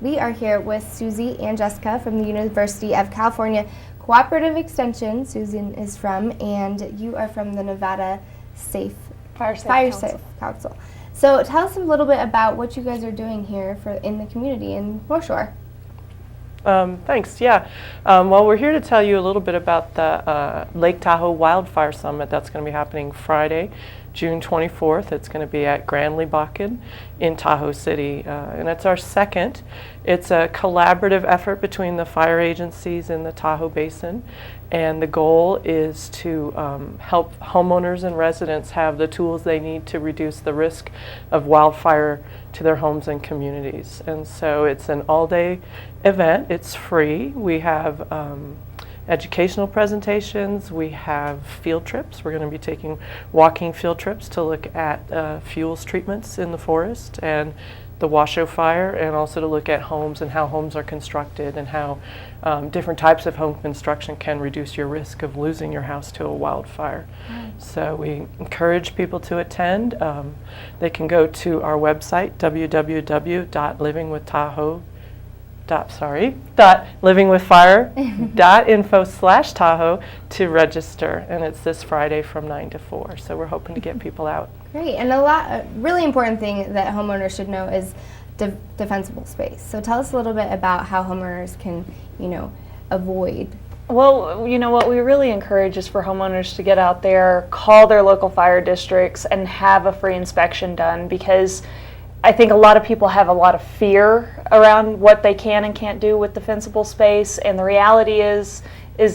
We are here with Susie and Jessica from the University of California Cooperative Extension. Susan is from, and you are from the Nevada Fire Safe Council. So tell us a little bit about what you guys are doing here in the community in North Shore. Thanks. Yeah. Well, we're here to tell you a little bit about the Lake Tahoe Wildfire Summit that's going to be happening Friday, June 24th. It's going to be at Grand Lebacan in Tahoe City, and it's our second. It's a collaborative effort between the fire agencies in the Tahoe Basin, and the goal is to help homeowners and residents have the tools they need to reduce the risk of wildfire to their homes and communities. And so it's an all-day event. It's free. We have educational presentations. We have field trips. We're going to be taking walking field trips to look at fuels treatments in the forest and the Washoe Fire, and also to look at homes and how homes are constructed and how different types of home construction can reduce your risk of losing your house to a wildfire. So we encourage people to attend. They can go to our website, livingwithfire.info/Tahoe to register, and it's this Friday from 9 to 4. So we're hoping to get people out. Great, and a really important thing that homeowners should know is defensible space. So tell us a little bit about how homeowners can, avoid. Well, what we really encourage is for homeowners to get out there, call their local fire districts, and have a free inspection done, because I think a lot of people have a lot of fear around what they can and can't do with defensible space, and the reality is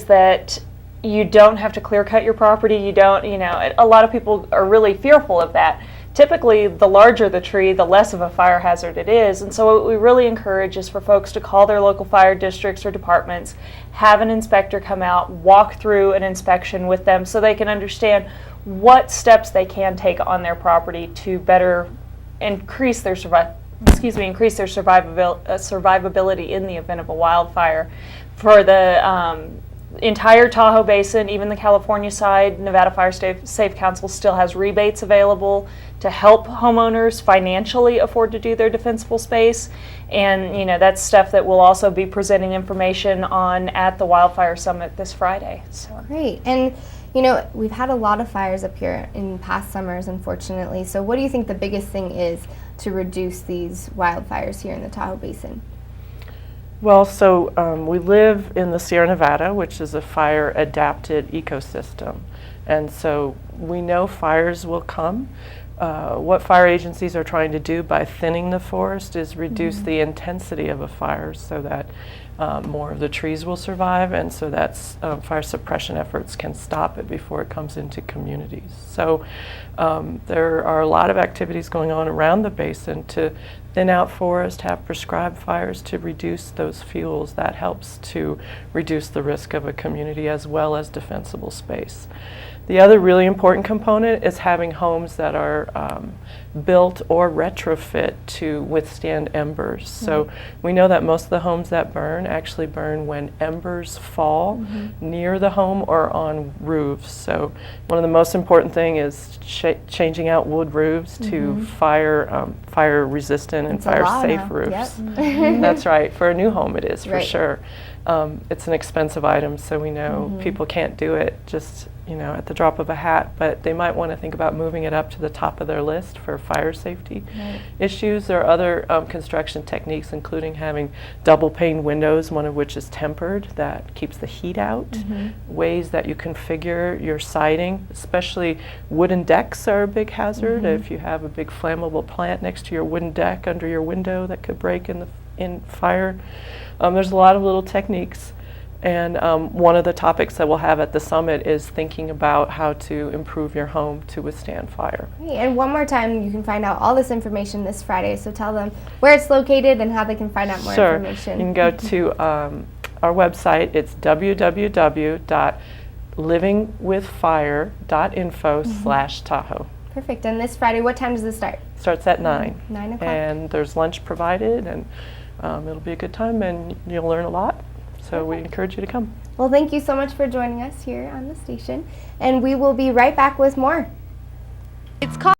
that you don't have to clear cut your property. You don't, a lot of people are really fearful of that. Typically, the larger the tree, the less of a fire hazard it is. And so what we really encourage is for folks to call their local fire districts or departments, have an inspector come out, walk through an inspection with them so they can understand what steps they can take on their property to better increase their survivability in the event of a wildfire. For the entire Tahoe Basin, even the California side, Nevada Fire Safe Council still has rebates available to help homeowners financially afford to do their defensible space. And that's stuff that we'll also be presenting information on at the Wildfire Summit this Friday. So. Great. And we've had a lot of fires up here in past summers, unfortunately. So what do you think the biggest thing is to reduce these wildfires here in the Tahoe Basin? Well, so we live in the Sierra Nevada, which is a fire-adapted ecosystem. And so we know fires will come. What fire agencies are trying to do by thinning the forest is reduce the intensity of a fire so that more of the trees will survive, and so that fire suppression efforts can stop it before it comes into communities. So there are a lot of activities going on around the basin to thin out forest, have prescribed fires to reduce those fuels. That helps to reduce the risk of a community as well as defensible space. The other really important component is having homes that are built or retrofit to withstand embers. So we know that most of the homes that burn actually burn when embers fall near the home or on roofs. So one of the most important thing is changing out wood roofs to fire resistant and fire safe roofs. Yep. That's right. For a new home it is, for Right. sure. It's an expensive item, so we know people can't do it just at the drop of a hat, but they might want to think about moving it up to the top of their list for fire safety issues. There are other construction techniques, including having double pane windows, one of which is tempered, that keeps the heat out. Ways that you configure your siding, especially wooden decks are a big hazard. If you have a big flammable plant next to your wooden deck under your window that could break in fire. There's a lot of little techniques. And one of the topics that we'll have at the summit is thinking about how to improve your home to withstand fire. Great. And one more time, you can find out all this information this Friday, so tell them where it's located and how they can find out more information. You can go to our website. It's www.livingwithfire.info/Tahoe. Perfect. And this Friday, what time does this start? Starts at 9. 9 o'clock. And there's lunch provided, and it'll be a good time, and you'll learn a lot. So we encourage you to come. Well, thank you so much for joining us here on the station, and we will be right back with more. It's called